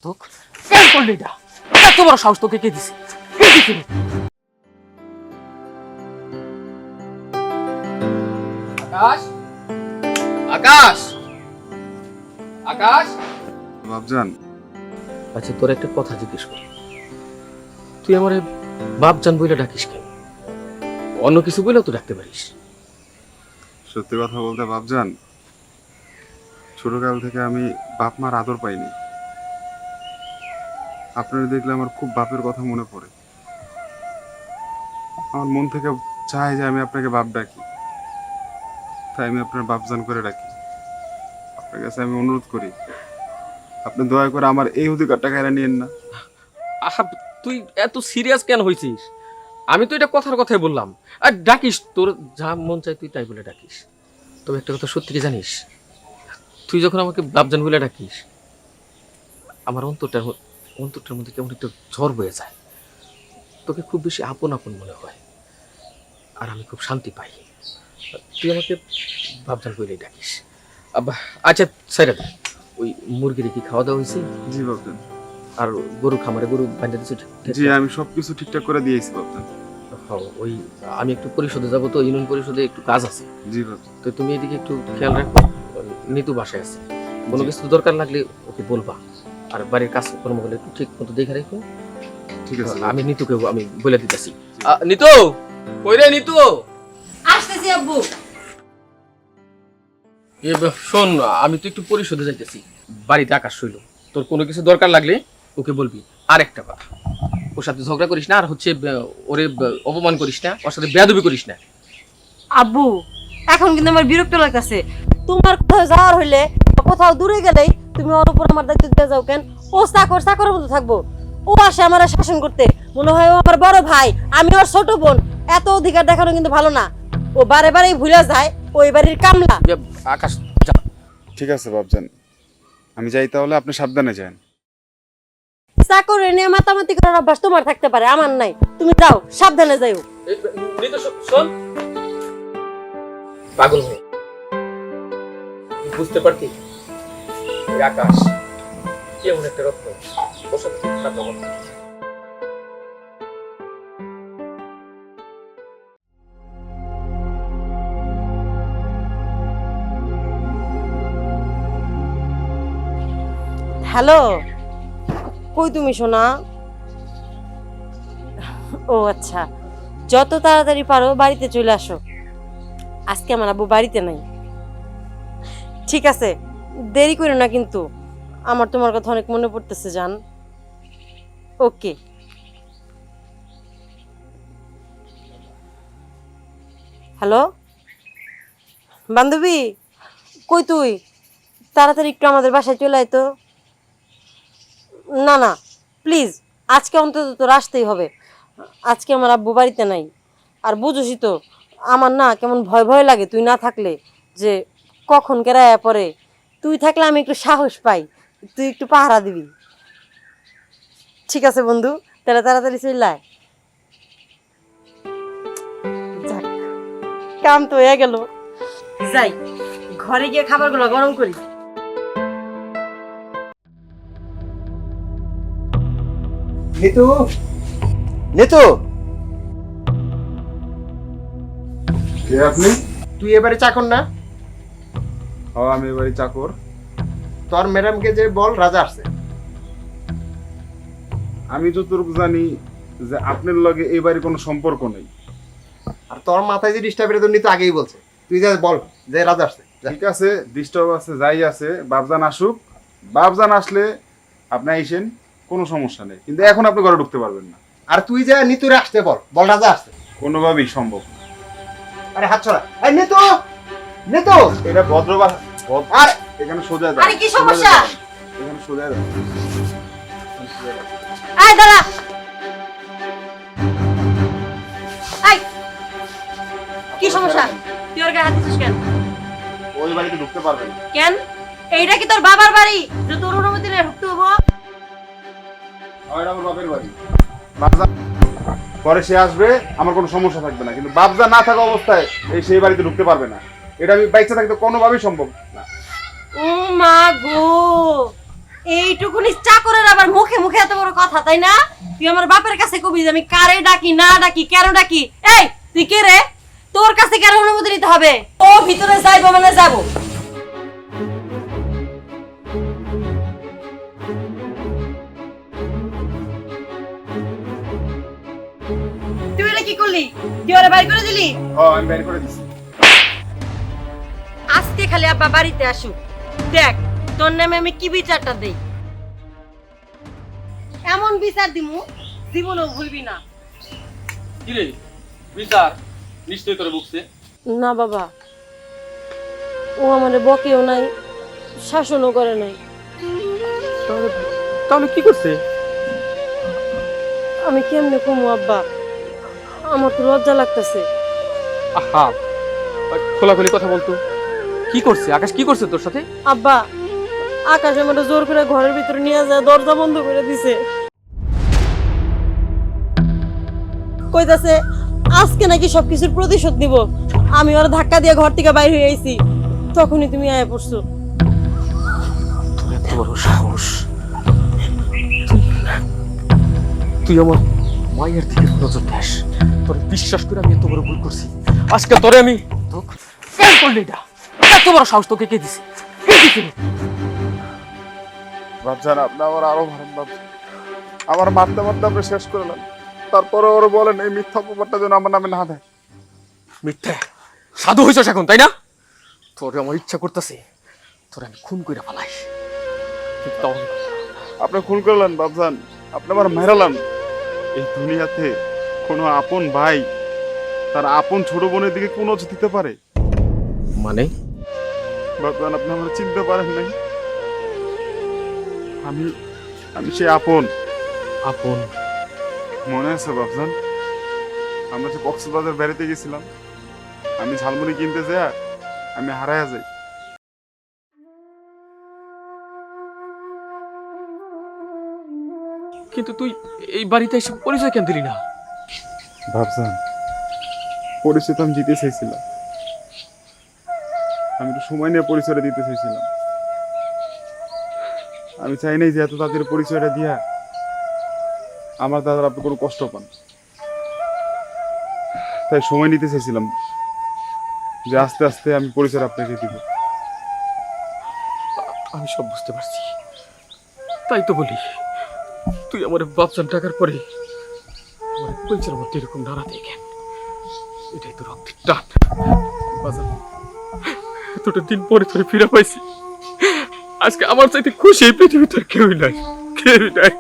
তোক কেন করলি এটা? এত বড় সাহস তোকে কে দিছে? কে দিছে রে? আকাশ, আকাশ, আকাশ। বাপজান, আচ্ছা, তোর একটা কথা জিজ্ঞেস করি। তুই আমারে বাপজান বইলে ডাকিস কেন? অন্য কিছু বইলেও তো ডাকতে পারিস। সত্যি কথা বলতে বাপজান, ছোটকাল থেকে আমি বাপ মার আদর পাইনি। আপনারা দেখলে আমার খুব বাপের কথা মনে পড়ে। আমার মন থেকে চায় যে আমি আপনাকে বাপ ডাকি, তাই আমি আপনার বাপজান করে ডাকি। আপনার কাছে আমি অনুরোধ করি, আপনি দয়া করে আমার এই অধিকারটা কেড়ে নিয়েন না। আহা, তুই এত সিরিয়াস কেন হয়েছিস? আমি তো এটা কথার কথাই বললাম। আর ডাকিস, তোর যা মন চায় তুই তাই বলে ডাকিস। তবে একটা কথা সত্যি কি জানিস, তুই যখন আমাকে বাপজান বলে ডাকিস, আমার অন্তরটার মধ্যে কেমন একটা ঝড় বয়ে যায়। তোকে খুব বেশি আপন আপন মনে হয়, আর আমি খুব শান্তি পাই। তুই আমাকে বাপজান বলেই ডাকিস। আচ্ছা, সাইরা দে। ওই মুরগির কি খাওয়া দাওয়া হয়েছে? জি বাপজান। আর গরু খামারে গরু বাঁধা দিচ্ছে? জি, আমি সবকিছু ঠিকঠাক করে দিয়েছি বাপজান। ওই আমি একটু পরিষদে যাবো, তো ইউনিয়ন পরিষদে একটু কাজ আছে। জি বাপজান। তো তুমি এদিকে একটু খেয়াল রাখো। নিতু বাসায় আছে, কোনো কিছু দরকার লাগলে ওকে বলবা। আর বাড়ির কাজ কর্মগুলো একটু ঠিক মতো দেখে রাখো। ঠিক আছে। আমি নিতুকে আমি বলে দিতেছি। নিতু, কই রে নিতু? আসতেছি আব্বু। শোন, আমি তো একটু পরিষদে যাইতেছি, বাড়িতে আকাশ শৈল। তোর কোনো কিছু দরকার লাগলে ওকে বলবি। আর একটা কথা, ওর সাথে ঝগড়া করিস না, আর হচ্ছে ওরে অপমান করিস না, ওর সাথে বেয়াদবি করিস না। আব্বু, এখন কিন্তু আমার বিরক্ত লাগতেছে। তোমার কোথাও যাওয়ার হইলে বা কোথাও দূরে গেলেই তুমি ওর উপর আমার দায়িত্ব দিয়ে যাও কেন? ও চাকরের মতো থাকবো। ও আসে আমার শাসন করতে, মনে হয় ও আমার বড় ভাই, আমি ওর ছোট বোন। এত অধিকার দেখানো কিন্তু ভালো না। ও বারে বারেই ভুলে যায় ওই বাড়ির কামলা। আকাশ, যা। ঠিক আছে বাপজান, আমি যাই তাহলে, আপনি সাবধানে যান। চাকর নিয়ে মাতামাতি করার অভ্যাস তোমার থাকতে পারে, আমার নাই। তুমি যাও, সাবধানে যাইও। নিতু, শোন, পাগল হয়ে বুঝতে পারতি ওই আকাশ কেমন একটা রত্ন। ওর সাথে তুই খারাপ ব্যবহার করিস না। হ্যালো, কই তুমি সোনা? ও আচ্ছা, যত তাড়াতাড়ি পারো বাড়িতে চলে আসো। আজকে আমার আব্বু বাড়িতে নাই। ঠিক আছে, দেরি করো না কিন্তু। আমার তোমার কথা অনেক মনে পড়তেছে জান। ওকে। হ্যালো বান্ধবী, কই তুই? তাড়াতাড়ি একটু আমাদের বাসায় চলে আয় তো। না না, প্লিজ, আজকে অন্তত তোর আসতেই হবে। আজকে আমার আব্বু বাড়িতে নাই। আর বুঝোসই তো, আমার না কেমন ভয় ভয় লাগে তুই না থাকলে, যে কখন কেরায়া পরে। তুই থাকলে আমি একটু সাহস পাই, তুই একটু পাহারা দিবি। ঠিক আছে বন্ধু, তাহলে তাড়াতাড়ি চলে আয়। যাক, কাম তো হয়ে গেল। যাই, ঘরে গিয়ে খাবারগুলো গরম করি। নিতু, নিতু, কে আপনি? তুই এবারে চাকর না? হ্যাঁ, আমি এবারে চাকর। তোর ম্যাডামকে যে বল রাজা আসছে। আমি যতটুকু জানি যে আপনার লগে এই বাড়ির কোনো সম্পর্ক নেই। আর তোর মাথায় যে ডিস্টার্ব এটা তো নিতু আগেই বলছে। তুই যা বল যে রাজা আসছে। যা। ঠিক আছে, ডিস্টার্ব আছে, যাই আছে, বাপজান আসুক। বাপজান আসলে আপনি আইসেন, কোনো সমস্যা নেই, কিন্তু এখন আপনি ঘরে ঢুকতে পারবেন না। আর তুই যা নিতুরে আসতে বল, বল রাজা আসছে। কোনোভাবেই সম্ভব না। আরে হাত ছড়া। এই নিতু, নিতু, এটা ভদ্র ভাষা। আর এখানে সোজা আরে কি সমস্যা? এখানে সোজা দাও। আয় দাঁড়া। আয়, কি সমস্যা? তুই ওর গায়ে হাত দিছিস কেন? ওই বাড়িতে ঢুকতে পারবেন না। কেন? এইটা কি তোর বাবার বাড়ি যে তোর অনুমতি নিয়ে ঢুকতে হবো? আর এটা আমার বাপের বাড়ি। বাপজান পরে সে আসবে, আমার কোনো সমস্যা থাকবে না, কিন্তু বাপজান না থাকা অবস্থায় এই সেই বাড়িতে ঢুকতে পারবে না। এটা আমি বাইচে থাকতে কোনোভাবেই সম্ভব না। ও মা গো, এইটুকুনি চাকরের আবার মুখে মুখে এত বড় কথা, তাই না? তুই আমার বাপের কাছে কবি যে আমি কারে ডাকি না ডাকি কেন ডাকি। এই তুই কে রে? তোর কাছে কেন অনুমতি নিতে হবে? ও ভিতরে যাইবো মানে যাবো। তুই এটা কি করলি? তুই ওরে বাইর করে দিলি? আমি বের করে দিছি। আজকে খালি আব্বা বাড়িতে আসুক, দেখ তোর নামে আমি কি বিচারটা দেই। এমন বিচার দিমু জীবনও ভুলবি না। কি রে বিচার নিশ্চয় করে বুঝছে? না বাবা, ও আমারে বকেও নাই, শাসনও করে নাই। তাহলে কি করছে? আমি কেমনে কমু আব্বা, আমার তো লজ্জা লাগতেছে। আহা, খোলাখুলি কথা বলতো। কি করছে আকাশ? কি করছে তোর সাথে? আব্বা, আকাশ আমার জোর করে ঘরের ভিতরে নিয়ে যায়, দরজা বন্ধ করে দিছে। কইতাছে আজকে নাকি সবকিছুর প্রতিশোধ নিব। আমি ওর ধাক্কা দিয়ে ঘর থেকে বাইরে হয়ে আইছি, তখনই তুমি আয়া পড়ছো। তোর এত বড় সাহস! তুই আমার মায়ের দিকে নজর দেস। তোর বিশ্বাস করে আমি এত বড় ভুল করছি। আজকে তোরে আমি ফেল করলি না। এত বড় সাহস তোকে কে দিছে? কে দিছে? ভাবছেন আপনি আমার আরো ভালো ভাবছেন, আমার মারতে মারতে আপনি শেষ করলেন, তারপরে ওরা বলেন এই মিথ্যা অপবাদটা যেন আমার নামে না দেয়। মিথ্যা সাধু হইছস এখন, তাই না? তোর আমার ইচ্ছা করতেছে তোর আমি খুন কইরা ফেলাই, কিন্তু তাও আমি করব না। আপনি খুন করলেন বাবজান, আপনি আমার মেরালাম। এই দুনিয়াতে কোনো আপন ভাই তার আপন ছোট বোনের দিকে কোনো নজর দিতে পারে? মানে বাবজান আপনি আমার চিনতে পারেন নাই। আমি আমি সে আপন। আপন? মনে আছে বাবজান, আমরা যে কক্সবাজার বেড়াতে গেছিলাম, আমি ঝালমুড়ি কিনতে যাই, আমি হারায়া যাই। কিন্তু তুই এই বাড়িতে এসে পরিচয় কেন দিলি না? ভাবছেন পরিচয় তো আমি দিতে চাইছিলাম, আমি তো সময় নিয়ে পরিচয়টা দিতে চাইছিলাম। আমি চাই নাই যে এত তাদের পরিচয়টা দিয়া আমার দাদার আপনি কোনো কষ্ট পান, তাই সময় নিতে চাইছিলাম যে আস্তে আস্তে আমি পরিচয় আপনাকে দিব। আমি সব বুঝতে পারছি, তাই তো বলি তুই আমার বাপচান টাকার পরে আমার পরিচয়ের মধ্যে এরকম নাড়া দিয়ে কেন? এটাই তো রক্তের টান। বাজার এতটা দিন পরে তোরে ফিরে পাইছি, আজকে আমার চাইতে খুশি এই পৃথিবীতে কেউই নাই, কেউই নাই।